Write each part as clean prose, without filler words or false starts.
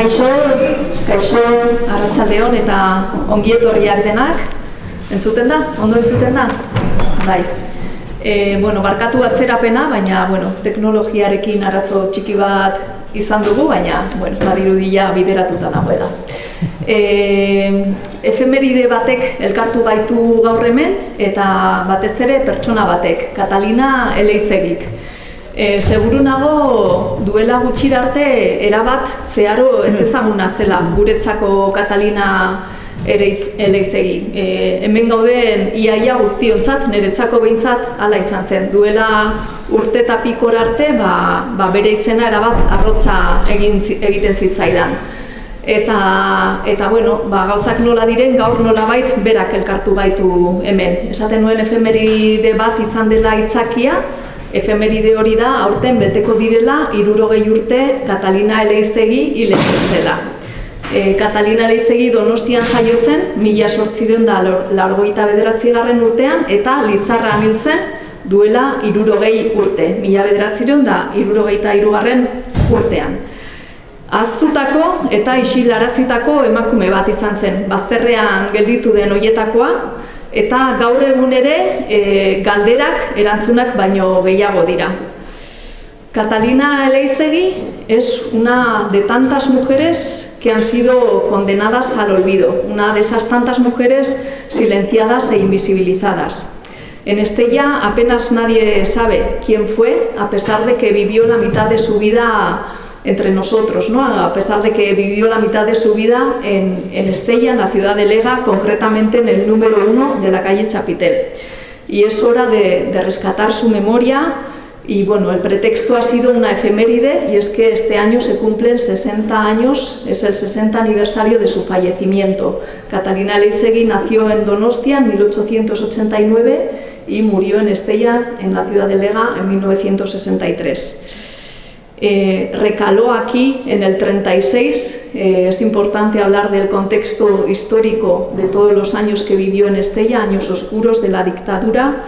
Kaixo, arratsaldeon eta ongi etorriak denak. Entzuten da? Ondo entzuten da? Bai. Barkatu atzerapena, baina, teknologiarekin arazo txiki bat izan dugu, baina, badirudia bideratuta dagoela. Efemeride batek elkartu gaitu gaur hemen, eta batez ere pertsona batek, Katalina Eleizegik. Seguru nago duela gutxira arte erabat zeharo ez ezaguna zela guretzako Katalina Eleizegi. Hemen gauden iaia guztiontzat, niretzako behintzat hala izan zen. Duela urte eta pikor arte, bere izena erabat arrotza egiten zitzaidan. Eta gauzak nola diren, gaur nolabait berak elkartu gaitu hemen. Esaten nuen efemeride bat izan dela aitzakia. Efemeride hori da, aurten beteko direla 60 urte Katalina Eleizegi hil zela. Katalina Eleizegi Donostian jaio zen, 1889 urtean, eta Lizarran hil zen duela 60 urte, 1963 urtean. Ahaztutako eta isilarazitako emakume bat izan zen, bazterrean gelditu den hoietakoa, eta gaur egun ere galderak erantzunak baino gehiago dira. Katalina Eleizegi es una de tantas mujeres que han sido condenadas al olvido, una de esas tantas mujeres silenciadas e invisibilizadas. En Estella apenas nadie sabe quién fue, a pesar de que vivió la mitad de su vida entre nosotros, ¿no? A pesar de que vivió la mitad de su vida en Estella, en la ciudad de Lega, concretamente en el número 1 de la calle Chapitel. Y es hora de rescatar su memoria y el pretexto ha sido una efeméride, y es que este año se cumplen 60 años, es el 60 aniversario de su fallecimiento. Katalina Eleizegi nació en Donostia en 1889 y murió en Estella, en la ciudad de Lega, en 1963. Recaló aquí en el 36, es importante hablar del contexto histórico de todos los años que vivió en Estella, años oscuros de la dictadura,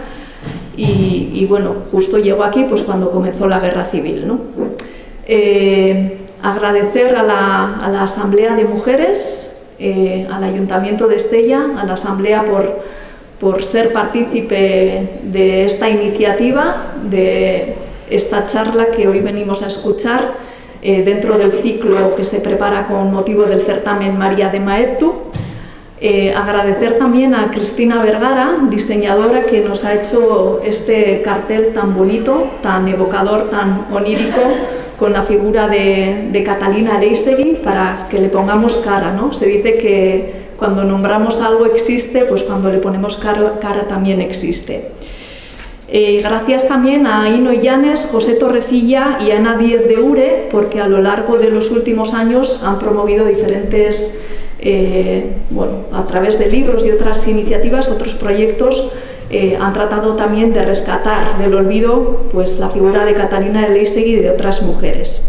y justo llegó aquí pues cuando comenzó la guerra civil, ¿no? Agradecer a la Asamblea de Mujeres, al Ayuntamiento de Estella, a la Asamblea por ser partícipe de esta iniciativa, de esta charla que hoy venimos a escuchar dentro del ciclo que se prepara con motivo del certamen María de Maeztu. Agradecer también a Cristina Vergara, diseñadora, que nos ha hecho este cartel tan bonito, tan evocador, tan onírico, con la figura de Katalina Eleizegi, para que le pongamos cara, ¿no? Se dice que cuando nombramos algo existe, pues cuando le ponemos cara también existe. Gracias también a Ino Llanes, José Torrecilla y Ana Díez de Ure, porque a lo largo de los últimos años han promovido diferentes, a través de libros y otras iniciativas, otros proyectos, han tratado también de rescatar del olvido pues, la figura de Katalina Eleizegi y de otras mujeres.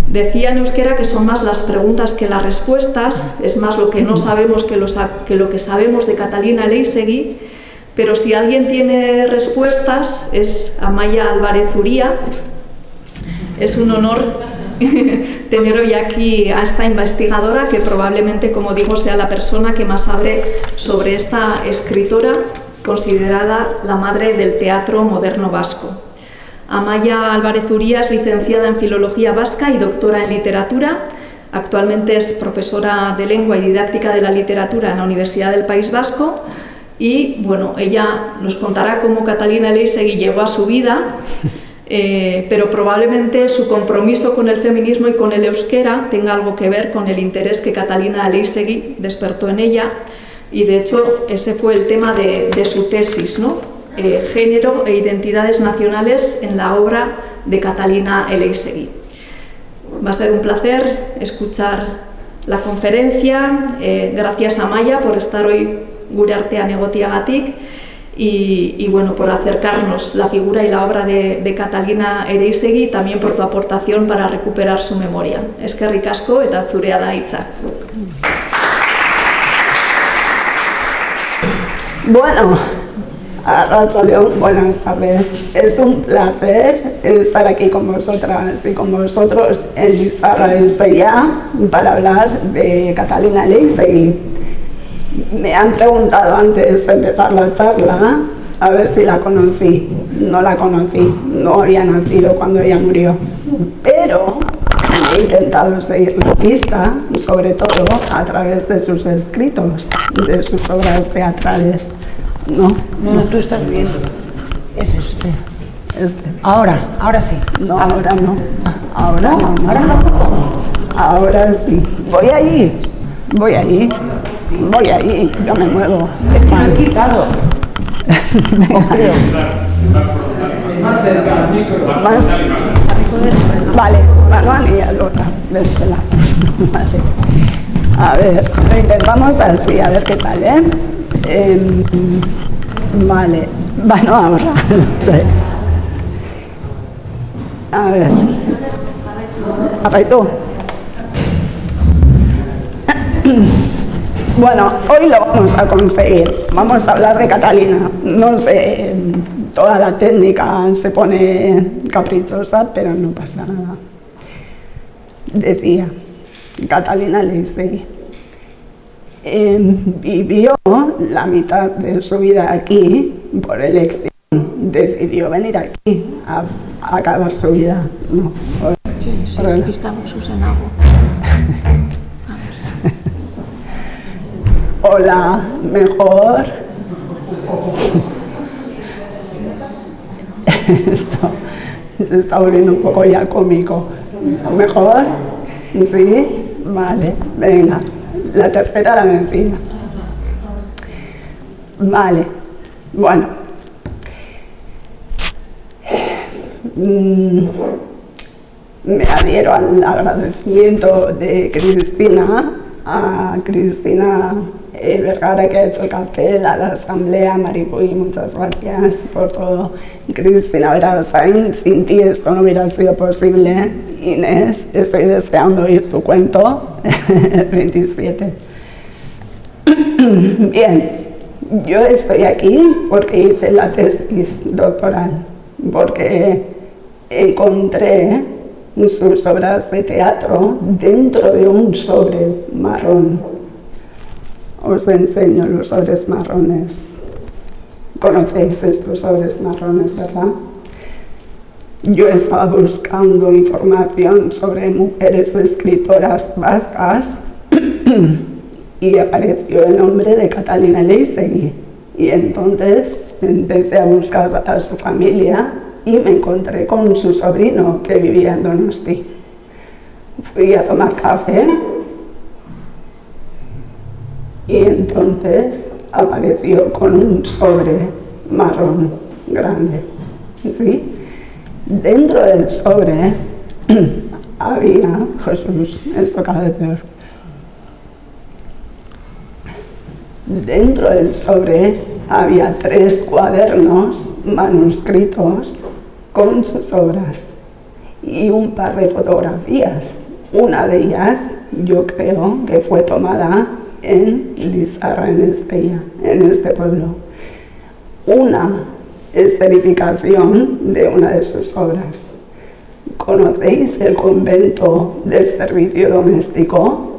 Decía en euskera que son más las preguntas que las respuestas, es más lo que no sabemos que lo que sabemos de Katalina Eleizegi. Pero si alguien tiene respuestas es Amaia Álvarez Uría. Es un honor tener hoy aquí a esta investigadora que probablemente, como digo, sea la persona que más sabe sobre esta escritora, considerada la madre del teatro moderno vasco. Amaia Álvarez Uría es licenciada en Filología Vasca y doctora en Literatura. Actualmente es profesora de Lengua y Didáctica de la Literatura en la Universidad del País Vasco. Y ella nos contará cómo Katalina Eleizegi llegó a su vida, pero probablemente su compromiso con el feminismo y con el euskera tenga algo que ver con el interés que Katalina Eleizegi despertó en ella, y de hecho ese fue el tema de su tesis, ¿no? Género e identidades nacionales en la obra de Katalina Eleizegi. Va a ser un placer escuchar la conferencia. Gracias a Amaia por estar hoy gure artean egotiagatik y por acercarnos la figura y la obra de Katalina Eleizegi, también por tu aportación para recuperar su memoria. Eskerrik asko eta zurea da hitza. Arratsaldeon, buenas tardes. Es un placer estar aquí con vosotras y con vosotros en Lizarra Estella para hablar de Catalina Leizegui. Me han preguntado antes de empezar la charla a ver si la conocí. No la conocí, no había nacido cuando ella murió, pero he intentado seguir la pista, sobre todo a través de sus escritos, de sus obras teatrales. No, tú estás viendo. Es este. Ahora sí. No, ahora no. Ahora no. Ahora sí. Voy ahí. Yo me muevo. Es que me han quitado. Creo. Más cerca al micro. Vale, Manuel y Alota. Vale. A ver, lo intentamos así, a ver qué tal, ¿eh? Vale, bueno, ahora. Sí. A ver. Apaito. Bueno, hoy lo vamos a conseguir. Vamos a hablar de Catalina. No sé, toda la técnica se pone caprichosa, pero no pasa nada. Decía, Catalina Leizegui vivió la mitad de su vida aquí por elección. Decidió venir aquí a acabar su vida. No, Hola, mejor. Esto se está volviendo un poco ya cómico. ¿Mejor? ¿Sí? Vale, venga. La tercera la vencida. Vale, bueno. Me adhiero al agradecimiento de Cristina, a Cristina Vergara, que ha hecho el cartel, a la asamblea, Maripuy, muchas gracias por todo. Cristina Verasain, sin ti esto no hubiera sido posible. Inés, estoy deseando oír tu cuento, el 27. Bien, yo estoy aquí porque hice la tesis doctoral, porque encontré sus obras de teatro dentro de un sobre marrón. Os enseño los sobres marrones. ¿Conocéis estos sobres marrones, verdad? Yo estaba buscando información sobre mujeres escritoras vascas y apareció el nombre de Catalina Leizegui. Y entonces empecé a buscar a su familia y me encontré con su sobrino que vivía en Donosti. Fui a tomar café y entonces apareció con un sobre marrón grande, ¿sí? Dentro del sobre había, Jesús, esto cada vez peor. Dentro del sobre había 3 cuadernos manuscritos con sus obras y un par de fotografías. Una de ellas, yo creo que fue tomada en Lizarra Estella, en este pueblo. Una escenificación de una de sus obras. ¿Conocéis el convento del servicio doméstico?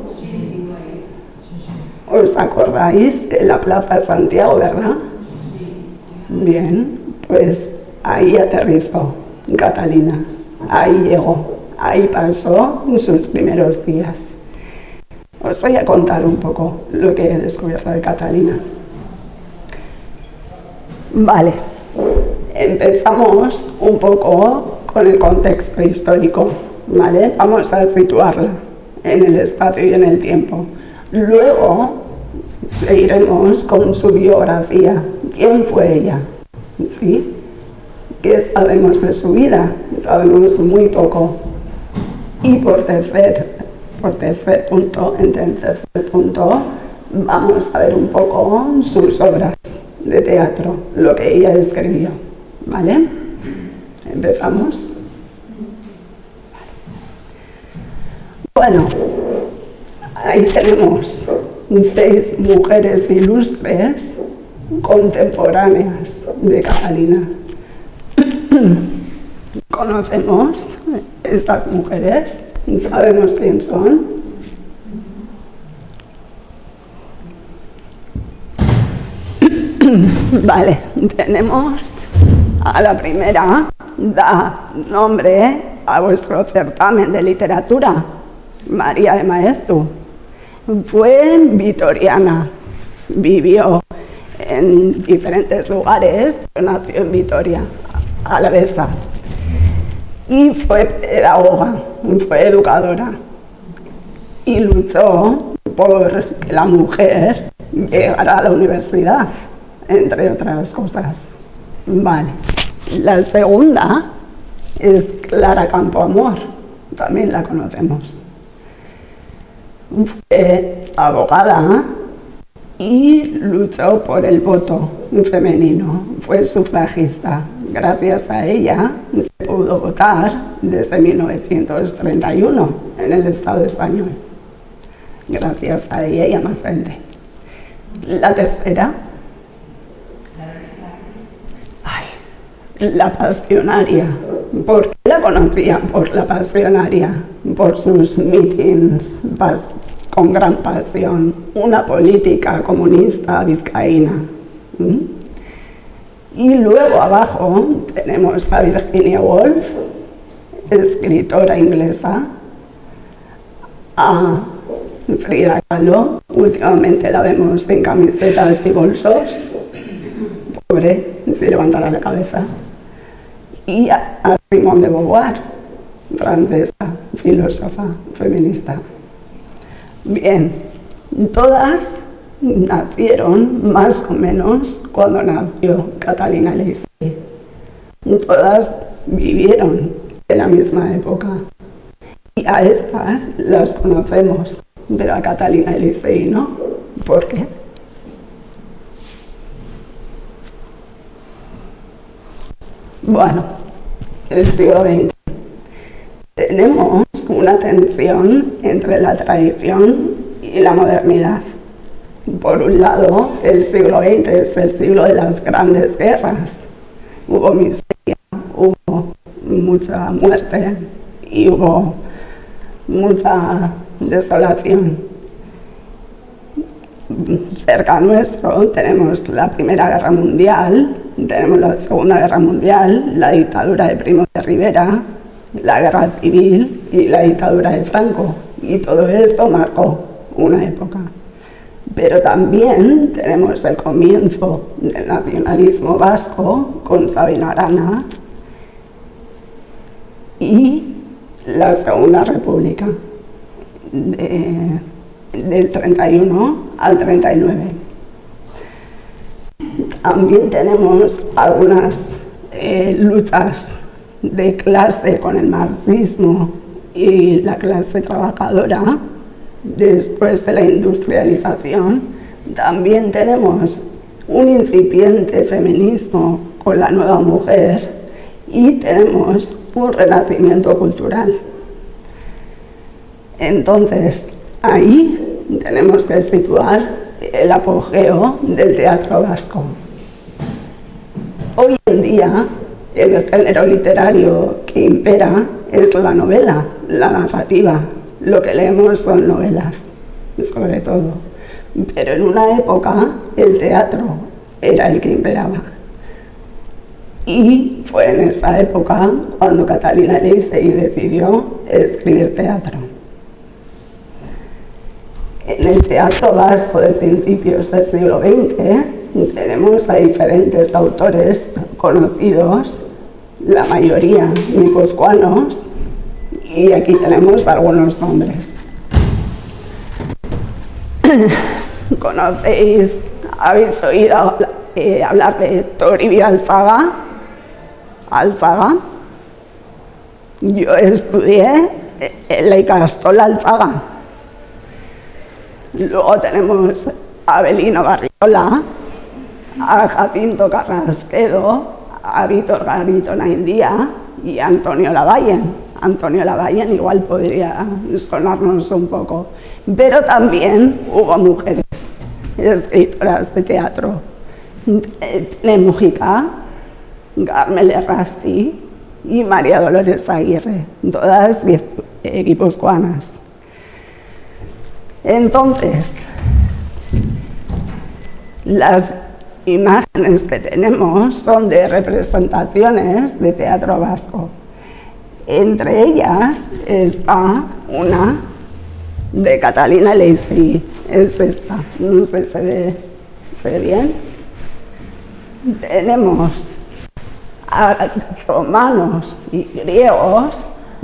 ¿Os acordáis de la Plaza Santiago, verdad? Bien, pues ahí aterrizó Catalina, ahí llegó, ahí pasó sus primeros días. Os voy a contar un poco lo que he descubierto de Catalina. Vale, empezamos un poco con el contexto histórico, ¿vale? Vamos a situarla en el espacio y en el tiempo. Luego seguiremos con su biografía. ¿Quién fue ella? ¿Sí? ¿Qué sabemos de su vida? Sabemos muy poco. Y por tercer punto, vamos a ver un poco sus obras de teatro, lo que ella escribió, ¿vale? ¿Empezamos? Bueno, ahí tenemos 6 mujeres ilustres contemporáneas de Catalina. ¿Conocemos estas mujeres? ¿Sabemos quién son? Vale, tenemos a la primera, da nombre a vuestro certamen de literatura, María de Maeztu. Fue vitoriana, vivió en diferentes lugares, pero nació en Vitoria, alavesa. Y fue pedagoga, fue educadora. Y luchó por que la mujer llegara a la universidad, entre otras cosas. Vale. La segunda es Clara Campoamor, también la conocemos. Fue abogada y luchó por el voto femenino, fue sufragista. Gracias a ella se pudo votar desde 1931 en el Estado español. Gracias a ella y a más gente. La tercera, la Pasionaria. ¿Por qué la conocían? Por la Pasionaria, por sus mítines con gran pasión, una política comunista vizcaína. Y luego abajo tenemos a Virginia Woolf, escritora inglesa, a Frida Kahlo, últimamente la vemos en camisetas y bolsos, pobre, si levantara la cabeza, y a Simone de Beauvoir, francesa, filósofa, feminista. Bien, todas nacieron más o menos cuando nació Catalina Leisey. Todas vivieron en la misma época. Y a estas las conocemos, pero a Catalina Leisey no. ¿Por qué? Bueno, el siglo XX. Tenemos una tensión entre la tradición y la modernidad. Por un lado, el siglo XX es el siglo de las grandes guerras. Hubo miseria, hubo mucha muerte y hubo mucha desolación. Cerca nuestro tenemos la Primera Guerra Mundial, tenemos la Segunda Guerra Mundial, la dictadura de Primo de Rivera, la Guerra Civil y la dictadura de Franco. Y todo esto marcó una época. Pero también tenemos el comienzo del nacionalismo vasco con Sabino Arana y la Segunda República del 31 al 39. También tenemos algunas luchas de clase con el marxismo y la clase trabajadora. Después de la industrialización, también tenemos un incipiente feminismo con la nueva mujer y tenemos un renacimiento cultural. Entonces, ahí tenemos que situar el apogeo del teatro vasco. Hoy en día, el género literario que impera es la novela, la narrativa. Lo que leemos son novelas, sobre todo. Pero en una época el teatro era el que imperaba. Y fue en esa época cuando Catalina Leisey decidió escribir teatro. En el teatro vasco de principios del siglo XX tenemos a diferentes autores conocidos, la mayoría guipuzcoanos, y aquí tenemos algunos nombres. ¿Conocéis, habéis oído hablar de Toribio Alzaga? Alzaga. Yo estudié en la Ikastola Alzaga. Luego tenemos a Abelino Garriola, a Jacinto Carrasquedo, a Víctor Garito Naindía y a Antonio Lavallen. Antonio Lavallen igual podría sonarnos un poco, pero también hubo mujeres escritoras de teatro Tiene Mujica, Carmel Errasti y María Dolores Aguirre, todas guipuzcoanas. Entonces, las imágenes que tenemos son de representaciones de teatro vasco. Entre ellas está una de Catalina Leistri, es esta, no sé si se ve bien. Tenemos a romanos y griegos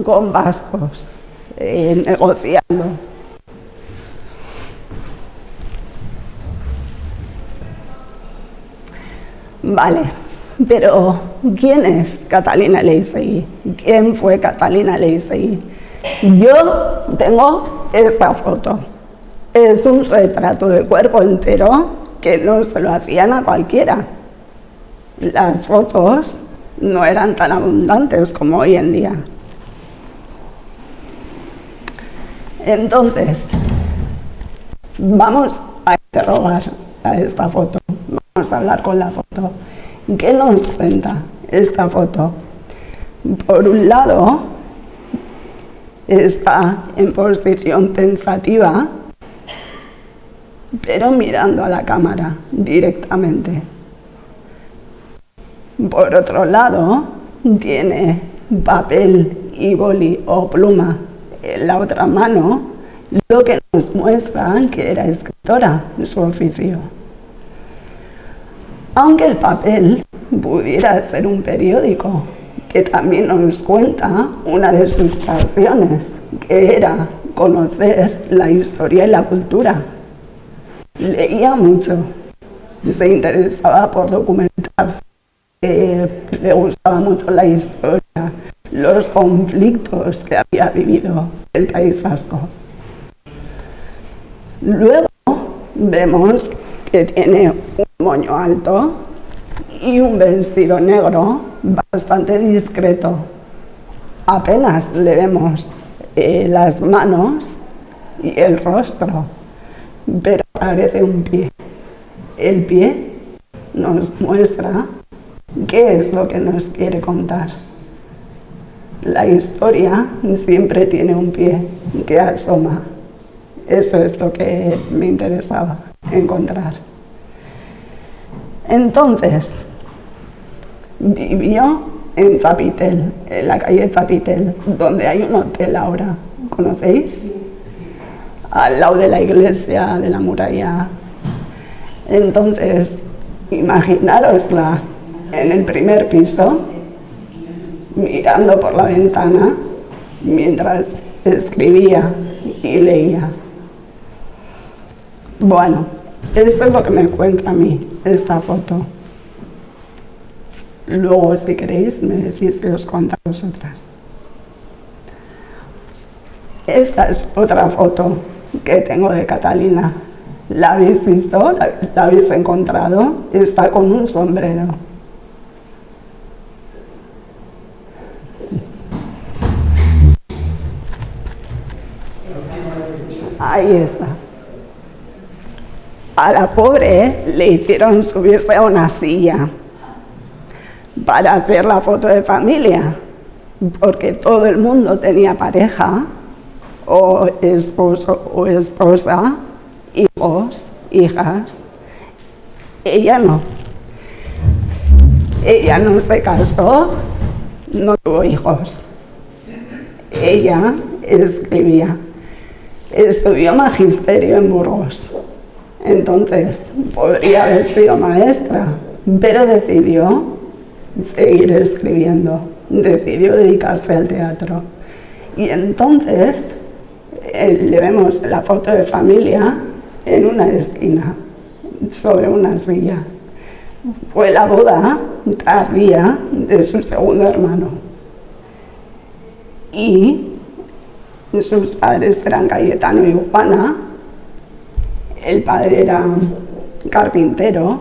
con vascos negociando. Vale, pero ¿quién es Catalina Leistri? ¿Quién fue Catalina Leistri? Yo tengo esta foto. Es un retrato del cuerpo entero que no se lo hacían a cualquiera. Las fotos no eran tan abundantes como hoy en día. Entonces, vamos a interrogar a esta foto. Vamos a hablar con la foto. ¿Qué nos cuenta esta foto? Por un lado, está en posición pensativa, pero mirando a la cámara directamente. Por otro lado, tiene papel y boli o pluma en la otra mano, lo que nos muestra que era escritora de su oficio. Aunque el papel pudiera ser un periódico, que también nos cuenta una de sus pasiones, que era conocer la historia y la cultura. Leía mucho, se interesaba por documentarse, le gustaba mucho la historia, los conflictos que había vivido el País Vasco. Luego vemos que tiene un moño alto y un vestido negro bastante discreto. Apenas le vemos las manos y el rostro, pero parece un pie. El pie nos muestra qué es lo que nos quiere contar. La historia siempre tiene un pie que asoma. Eso es lo que me interesaba encontrar. Entonces, vivió en Zapitel, en la calle Zapitel, donde hay un hotel ahora, ¿conocéis? Al lado de la iglesia de la muralla. Entonces, imaginárosla en el primer piso, mirando por la ventana, mientras escribía y leía. Bueno, esto es lo que me cuenta a mí, esta foto. Luego, si queréis, me decís que os cuento a vosotras. Esta es otra foto que tengo de Catalina. ¿La habéis visto? ¿La habéis encontrado? Está con un sombrero. Ahí está. A la pobre le hicieron subirse a una silla para hacer la foto de familia, porque todo el mundo tenía pareja, o esposo o esposa, hijos, hijas. Ella no. Ella no se casó, no tuvo hijos. Ella escribía. Estudió magisterio en Burgos. Entonces, podría haber sido maestra, pero decidió seguir escribiendo, decidió dedicarse al teatro. Y entonces, le vemos la foto de familia en una esquina, sobre una silla. Fue la boda tardía de su segundo hermano. Y sus padres eran Cayetano y Juana. El padre era carpintero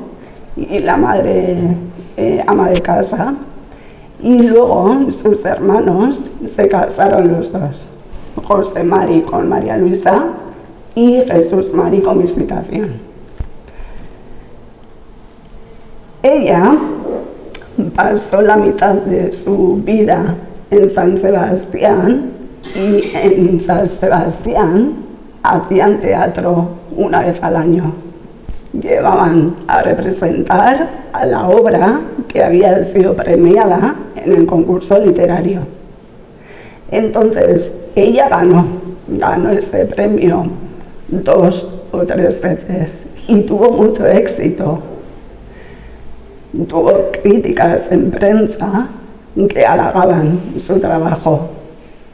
y la madre ama de casa. Y luego sus hermanos se casaron los dos. José Mari con María Luisa y Jesús Mari con Visitación. Ella pasó la mitad de su vida en San Sebastián y en San Sebastián hacían teatro una vez al año. Llevaban a representar a la obra que había sido premiada en el concurso literario. Entonces, ella ganó ese premio 2 o 3 veces y tuvo mucho éxito. Tuvo críticas en prensa que halagaban su trabajo.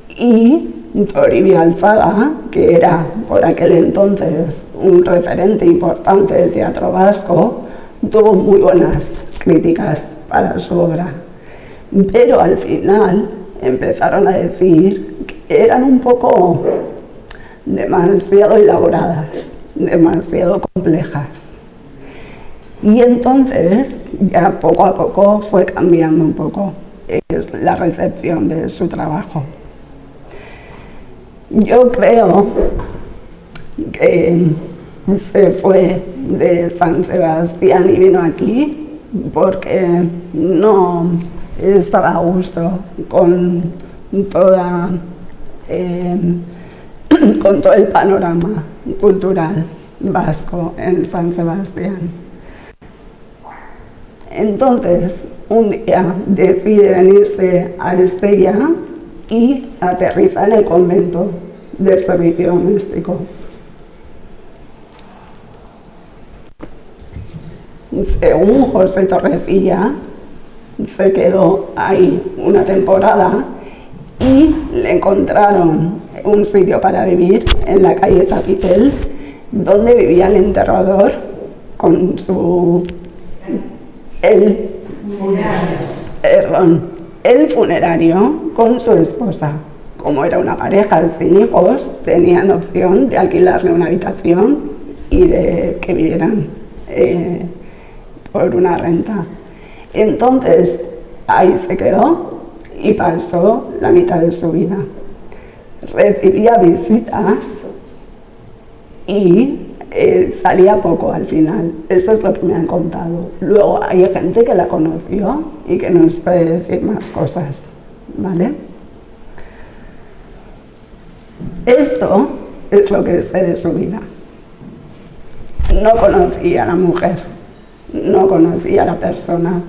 Y Toribio Alzaga, que era por aquel entonces un referente importante del teatro vasco, tuvo muy buenas críticas para su obra. Pero al final empezaron a decir que eran un poco demasiado elaboradas, demasiado complejas. Y entonces, ya poco a poco fue cambiando un poco la recepción de su trabajo. Yo creo que se fue de San Sebastián y vino aquí porque no estaba a gusto con todo el panorama cultural vasco en San Sebastián. Entonces, un día decide venirse a Estella y aterriza en el convento del servicio doméstico. Según José Torrecilla, se quedó ahí una temporada y le encontraron un sitio para vivir en la calle Chapitel, donde vivía el enterrador con el funerario con su esposa. Como era una pareja sin hijos, tenían opción de alquilarle una habitación y de que vivieran por una renta. Entonces, ahí se quedó y pasó la mitad de su vida. Recibía visitas y salía poco al final. Eso es lo que me han contado. Luego hay gente que la conoció y que nos puede decir más cosas, ¿vale? Esto es lo que sé de su vida. No conocí a la mujer, no conocí a la persona,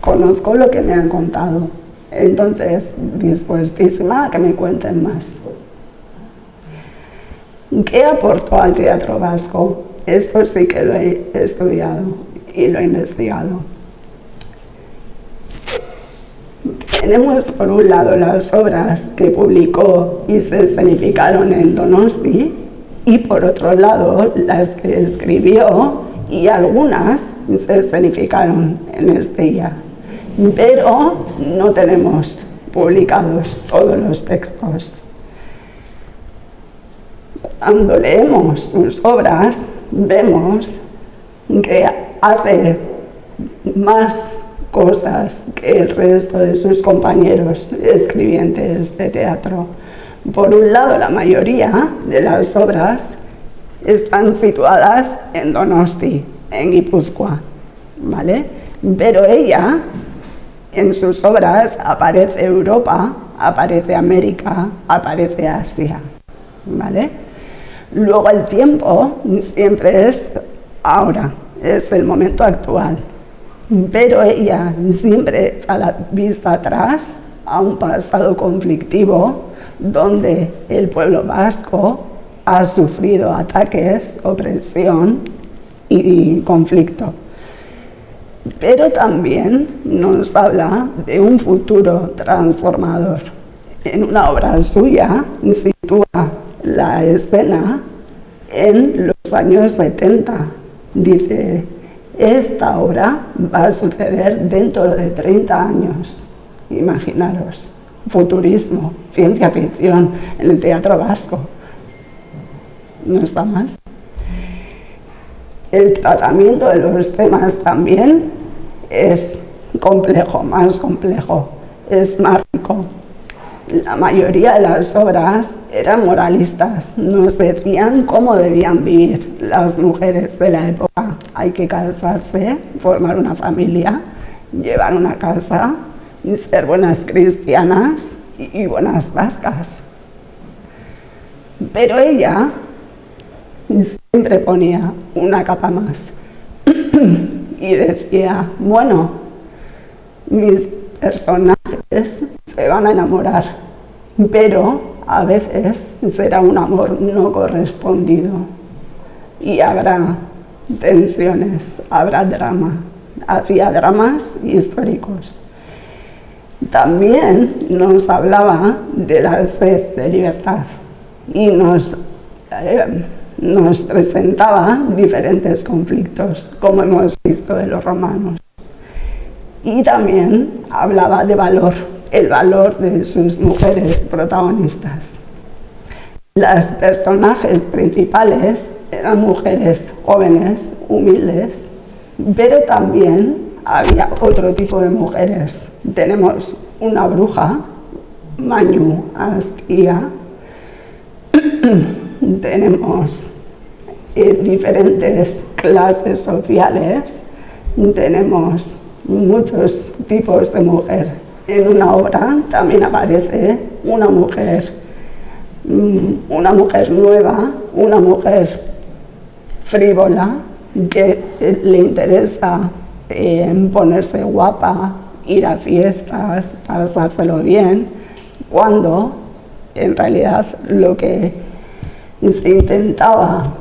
conozco lo que me han contado. Entonces, dispuestísima a que me cuenten más. ¿Qué aportó al teatro vasco? Esto sí que lo he estudiado y lo he investigado. Tenemos por un lado las obras que publicó y se escenificaron en Donosti y por otro lado las que escribió y algunas se escenificaron en Estella. Pero no tenemos publicados todos los textos. Cuando leemos sus obras, vemos que hace más cosas que el resto de sus compañeros escribientes de teatro. Por un lado, la mayoría de las obras están situadas en Donosti, en Guipúzcoa, ¿vale? Pero ella, en sus obras, aparece Europa, aparece América, aparece Asia, ¿vale? Luego el tiempo siempre es ahora, es el momento actual. Pero ella siempre echa la vista atrás a un pasado conflictivo donde el pueblo vasco ha sufrido ataques, opresión y conflicto. Pero también nos habla de un futuro transformador. En una obra suya sitúa la escena en los años 70. Dice, esta obra va a suceder dentro de 30 años. Imaginaros, futurismo, ciencia ficción en el teatro vasco. No está mal. El tratamiento de los temas también es complejo, más complejo, es más rico. La mayoría de las obras eran moralistas, nos decían cómo debían vivir las mujeres de la época hay que casarse, formar una familia, llevar una casa, y ser buenas cristianas y buenas vascas. Pero ella siempre ponía una capa más y decía, bueno, mis personajes se van a enamorar, pero a veces será un amor no correspondido y habrá tensiones, habrá drama. Hacía dramas históricos. También nos hablaba de la sed de libertad y nos presentaba diferentes conflictos, como hemos visto de los romanos. Y también hablaba de valor, el valor de sus mujeres protagonistas. Las personajes principales eran mujeres jóvenes, humildes, pero también había otro tipo de mujeres. Tenemos una bruja, Mañu Astía, tenemos diferentes clases sociales, tenemos muchos tipos de mujer. En una obra también aparece una mujer nueva, una mujer frívola, que le interesa ponerse guapa, ir a fiestas, pasárselo bien, cuando en realidad lo que se intentaba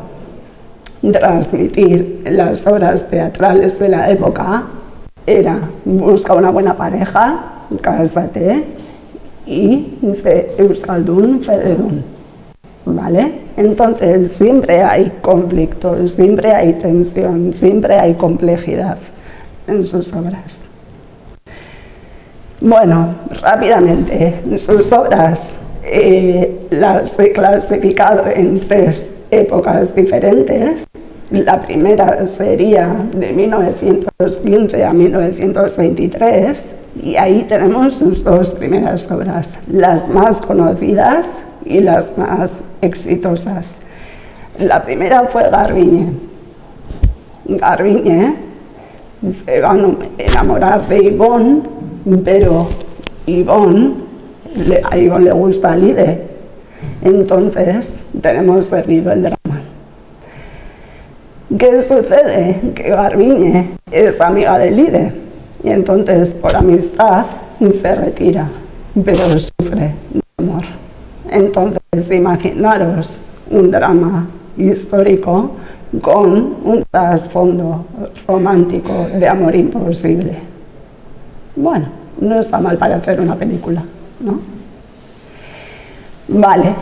transmitir en las obras teatrales de la época era: busca una buena pareja, cásate y sé euskaldun fededun, ¿vale? Entonces siempre hay conflictos, siempre hay tensión, siempre hay complejidad en sus obras. Bueno, rápidamente, sus obras las he clasificado en 3 épocas diferentes. La primera sería de 1915 a 1923 y ahí tenemos sus 2 primeras obras, las más conocidas y las más exitosas. La primera fue Garbiñe. Garbiñe se va a enamorar de Ivonne, pero a Ivonne le gusta Lide. Entonces tenemos servido el drama. ¿Qué sucede? Que Garbiñe es amiga de Lide y entonces por amistad se retira, pero sufre de amor. Entonces imaginaros un drama histórico con un trasfondo romántico de amor imposible. Bueno, no está mal para hacer una película, ¿no? Vale.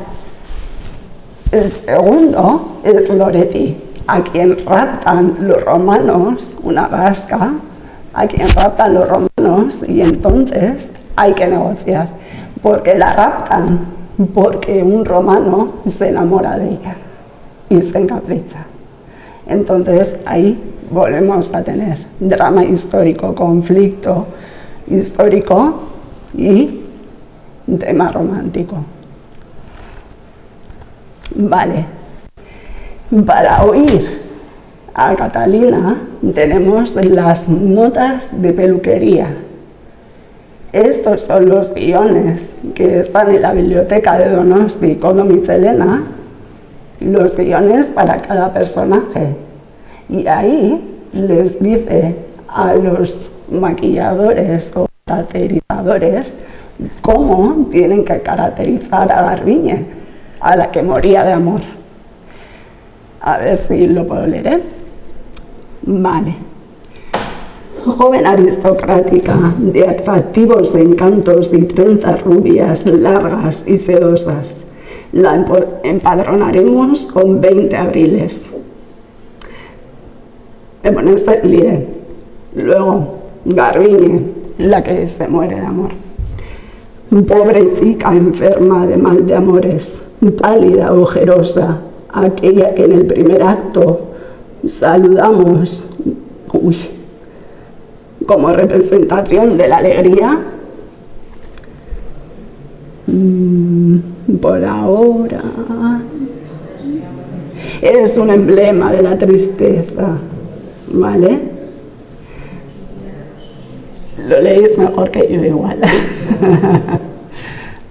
El segundo es Loretti, a quien raptan los romanos, una vasca, a quien raptan los romanos, y entonces hay que negociar. ¿Por qué la raptan? Porque un romano se enamora de ella y se encapricha. Entonces ahí volvemos a tener drama histórico, conflicto histórico y tema romántico. Vale. Para oír a Catalina tenemos las notas de peluquería. Estos son los guiones que están en la biblioteca de Donosti con Michelena, los guiones para cada personaje. Y ahí les dice a los maquilladores o caracterizadores cómo tienen que caracterizar a Garbiñe, a la que moría de amor. A ver si lo puedo leer, ¿eh? Vale. Joven aristocrática, de atractivos encantos y trenzas rubias, largas y sedosas, la empadronaremos con 20 abriles. Me pone Lide. Luego, Garbiñe, la que se muere de amor. Pobre chica enferma de mal de amores, pálida, ojerosa, aquella que en el primer acto saludamos, como representación de la alegría. Por ahora es un emblema de la tristeza. ¿vale? Lo leéis mejor que yo igual.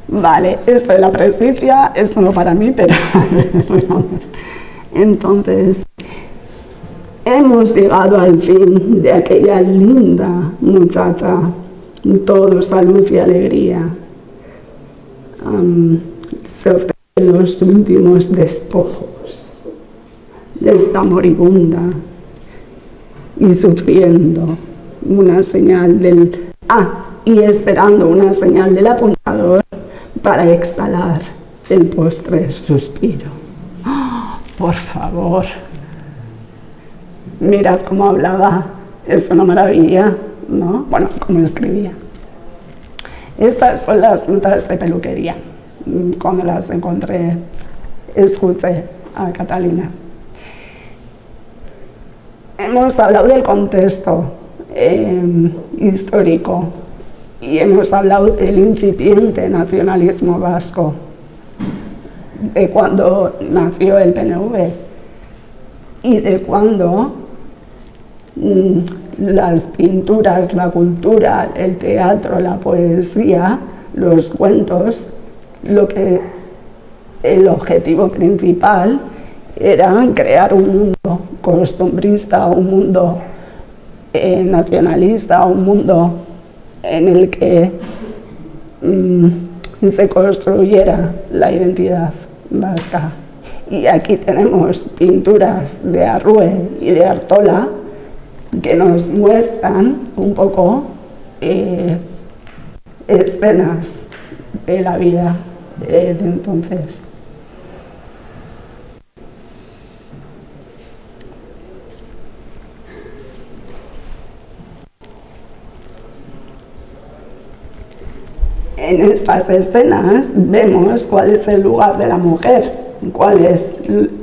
Vale, esto de la presbicia, esto no para mí, pero vamos. Entonces, hemos llegado al fin de aquella linda muchacha, todo salud y alegría. Se ofrecen los últimos despojos de esta moribunda y sufriendo una señal y esperando una señal del apuntador para exhalar el postrer suspiro. ¡Oh, por favor! Mirad cómo hablaba, es una maravilla, ¿no? Bueno, cómo escribía. Estas son las notas de peluquería. Cuando las encontré, escuché a Catalina. Hemos hablado del contexto histórico y hemos hablado del incipiente nacionalismo vasco, de cuando nació el PNV y de cuando las pinturas, la cultura, el teatro, la poesía, los cuentos, el objetivo principal era crear un mundo costumbrista, un mundo nacionalista, un mundo en el que se construyera la identidad vasca. Y aquí tenemos pinturas de Arrue y de Artola que nos muestran un poco escenas de la vida de entonces. En estas escenas vemos cuál es el lugar de la mujer,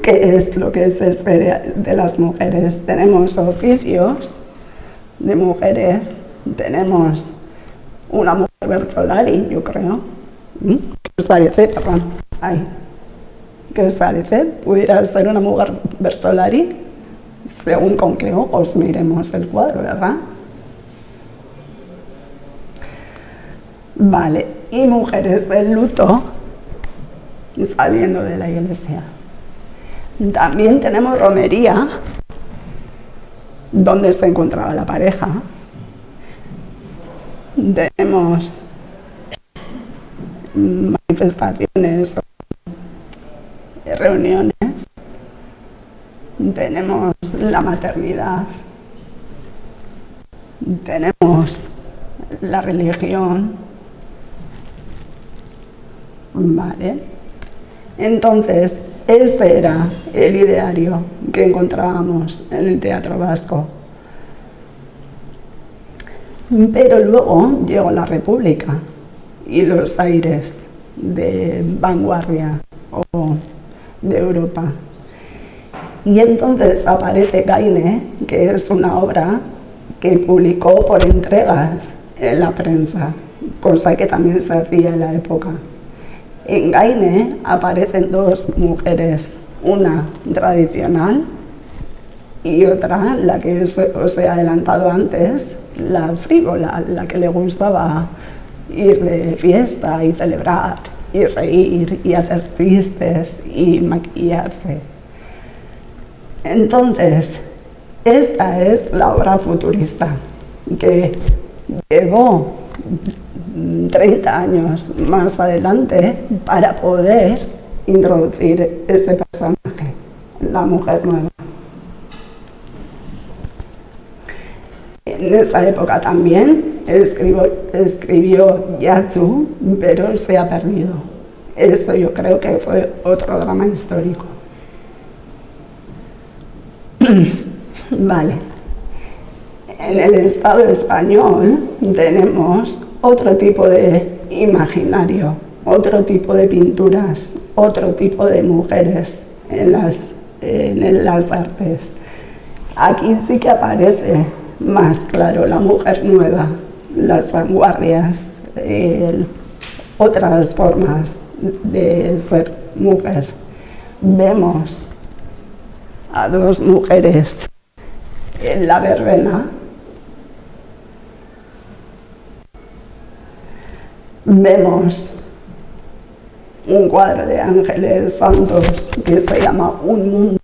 qué es lo que se espera de las mujeres. Tenemos oficios de mujeres, tenemos una mujer Bertolari, yo creo. ¿Qué os parece, perdón? ¿Qué os parece? ¿Pudiera ser una mujer Bertolari? Según con qué ojos miremos el cuadro, ¿verdad? Vale, y mujeres del luto saliendo de la iglesia. También tenemos romería, donde se encontraba la pareja. Tenemos manifestaciones, reuniones. Tenemos la maternidad. Tenemos la religión. Vale. Entonces, este era el ideario que encontrábamos en el teatro vasco. Pero luego llegó la República y los aires de vanguardia o de Europa. Y entonces aparece Gaine, que es una obra que publicó por entregas en la prensa, cosa que también se hacía en la época. En Gaine aparecen dos mujeres, una tradicional y otra, la que os he adelantado antes, la frívola, la que le gustaba ir de fiesta y celebrar y reír y hacer chistes y maquillarse. Entonces, esta es la obra futurista que llevó 30 años más adelante para poder introducir ese personaje, la mujer nueva. En esa época también escribió Yatsu, pero se ha perdido. Eso yo creo que fue otro drama histórico. Vale. En el Estado español tenemos otro tipo de imaginario, otro tipo de pinturas, otro tipo de mujeres en las artes. Aquí sí que aparece más claro la mujer nueva, las vanguardias, otras formas de ser mujer. Vemos a dos mujeres en la verbena vemos un cuadro de ángeles santos que se llama Un Mundo,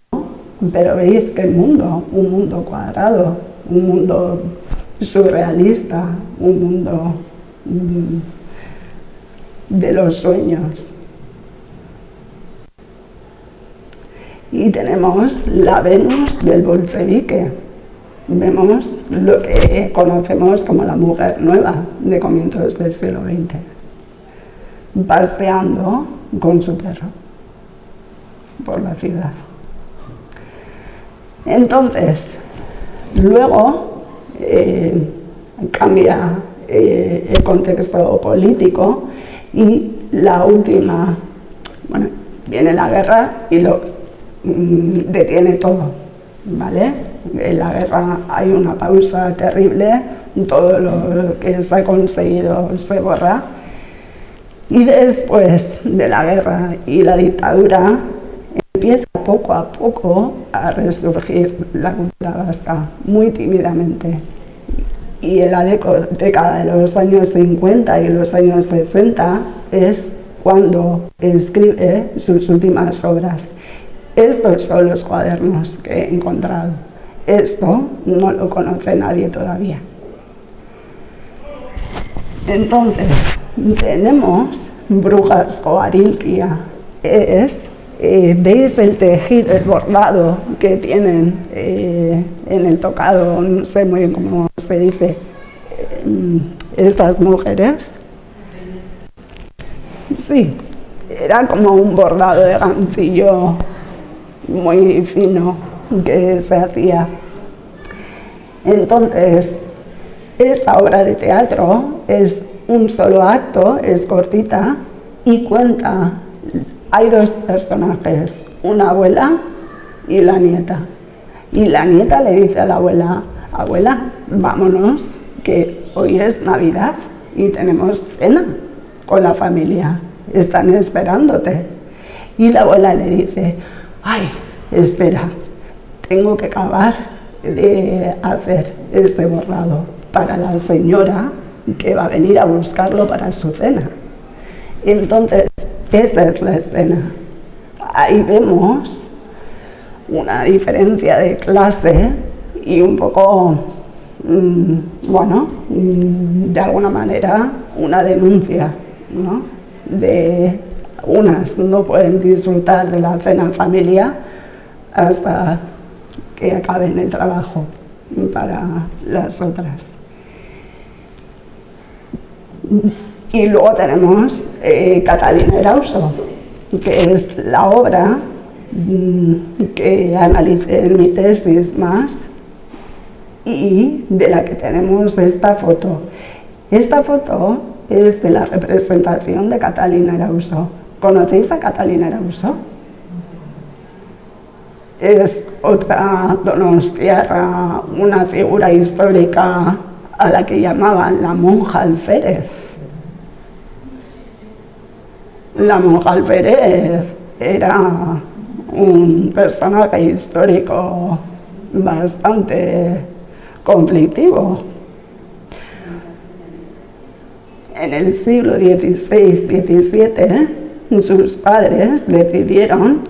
pero veis que el mundo, un mundo cuadrado, un mundo surrealista, un mundo de los sueños. Y tenemos la Venus del bolchevique. Vemos lo que conocemos como la mujer nueva de comienzos del siglo XX, paseando con su perro por la ciudad. Entonces, luego cambia el contexto político y la última, bueno, viene la guerra y lo detiene todo, ¿vale? En la guerra hay una pausa terrible, todo lo que se ha conseguido se borra. Y después de la guerra y la dictadura empieza poco a poco a resurgir la cultura vasca, muy tímidamente. Y en la década de los años 50 y los años 60 es cuando escribe sus últimas obras. Estos son los cuadernos que he encontrado. Esto no lo conoce nadie todavía. Entonces, tenemos Brujas Coarilquia. ¿Veis el tejido, el bordado que tienen en el tocado? No sé muy bien cómo se dice. Estas mujeres. Sí, era como un bordado de ganchillo muy fino que se hacía. Entonces, esta obra de teatro es un solo acto, es cortita y cuenta. Hay dos personajes, una abuela y la nieta. Y la nieta le dice a la abuela: abuela, vámonos, que hoy es Navidad y tenemos cena con la familia, están esperándote. Y la abuela le dice: ay, espera, tengo que acabar de hacer este bordado para la señora que va a venir a buscarlo para su cena. Entonces, esa es la escena. Ahí vemos una diferencia de clase y un poco, bueno, de alguna manera una denuncia, ¿no? De unas no pueden disfrutar de la cena en familia hasta que acaben el trabajo para las otras. Y luego tenemos Catalina Erauso, que es la obra que analicé en mi tesis más y de la que tenemos esta foto. Esta foto es de la representación de Catalina Erauso. ¿Conocéis a Catalina Erauso? Es otra donostiarra, una figura histórica a la que llamaban la monja alférez. La monja alférez era un personaje histórico bastante conflictivo. En el siglo XVI-XVII, sus padres decidieron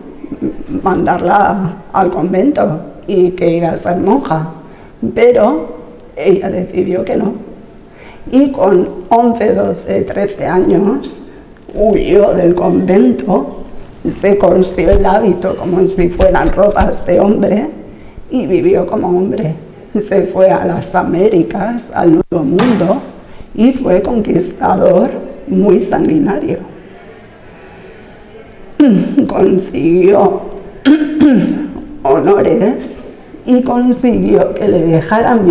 mandarla al convento y que iba a ser monja, pero ella decidió que no. Y con 11, 12, 13 años huyó del convento, se cosió el hábito como si fueran ropas de hombre y vivió como hombre. Se fue a las Américas, al Nuevo Mundo, y fue conquistador muy sanguinario. Consiguió honores y consiguió que le dejaran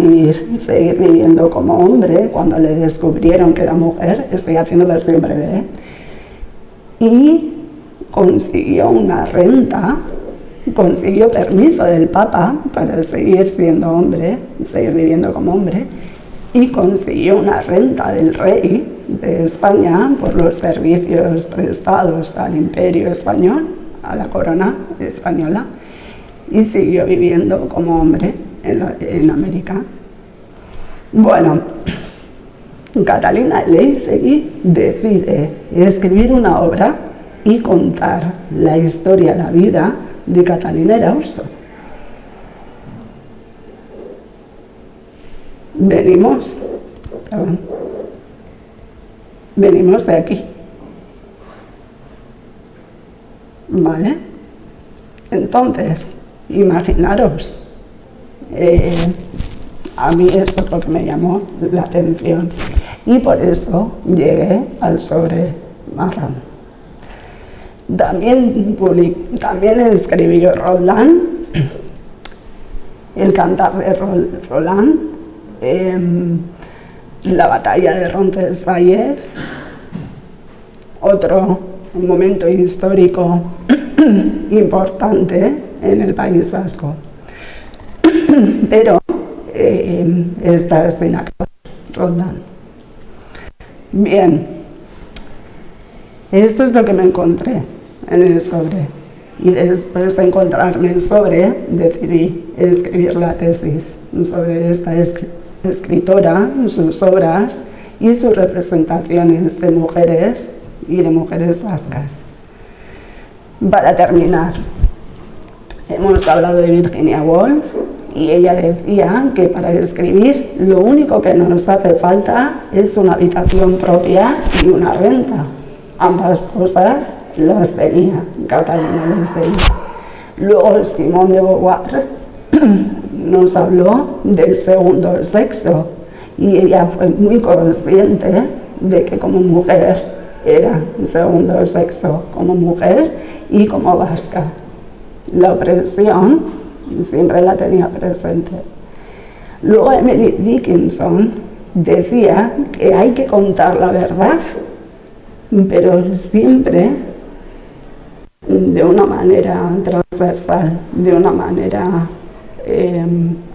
seguir viviendo como hombre cuando le descubrieron que era mujer. Estoy haciendo versión breve, y consiguió una renta, consiguió permiso del Papa para seguir siendo hombre, seguir viviendo como hombre, y consiguió una renta del rey de España por los servicios prestados al Imperio español, a la corona española, y siguió viviendo como hombre. en América. Bueno, Catalina Leisegui decide escribir una obra y contar la historia, la vida de Catalina Erauso. Venimos de aquí, ¿vale? Entonces, imaginaros, a mí eso es lo que me llamó la atención y por eso llegué al sobre marrón. También escribió Roldán, el cantar de Roland, la batalla de Roncesvalles, otro momento histórico importante en el País Vasco. Pero esta es sin acabar, Roldán. Bien, esto es lo que me encontré en el sobre. Y después de encontrarme el sobre, decidí escribir la tesis sobre esta escritora, sus obras y sus representaciones de mujeres y de mujeres vascas. Para terminar, hemos hablado de Virginia Woolf y ella decía que para escribir lo único que nos hace falta es una habitación propia y una renta. Ambas cosas las tenía Catalina Leisegui. Luego Simone de Beauvoir nos habló del segundo sexo y ella fue muy consciente de que como mujer era segundo sexo, como mujer y como vasca. La opresión siempre la tenía presente. Luego Emily Dickinson decía que hay que contar la verdad, pero siempre de una manera transversal, de una manera...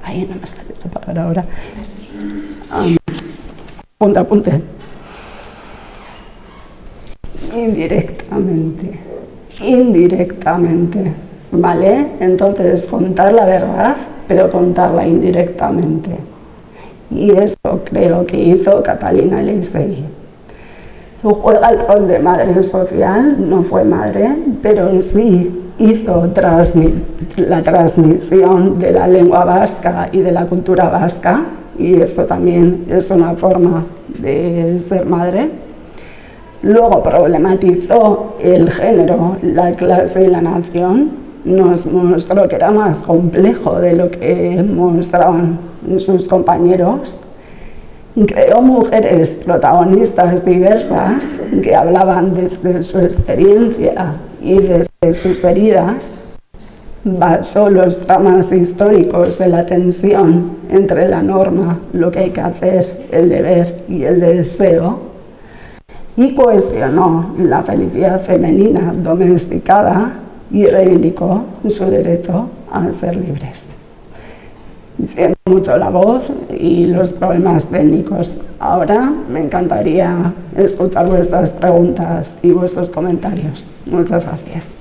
ay, no me sale esta palabra ahora. Apunte. Indirectamente, ¿vale? Entonces, contar la verdad, pero contarla indirectamente. Y eso creo que hizo Catalina Leisegui. Juega el rol de madre social, no fue madre, pero sí hizo la transmisión de la lengua vasca y de la cultura vasca, y eso también es una forma de ser madre. Luego problematizó el género, la clase y la nación, nos mostró que era más complejo de lo que mostraban sus compañeros. Creó mujeres protagonistas diversas que hablaban desde su experiencia y desde sus heridas. Basó los dramas históricos en la tensión entre la norma, lo que hay que hacer, el deber y el deseo. Y cuestionó la felicidad femenina domesticada y reivindicó su derecho a ser libres. Siento mucho la voz y los problemas técnicos. Ahora me encantaría escuchar vuestras preguntas y vuestros comentarios. Muchas gracias.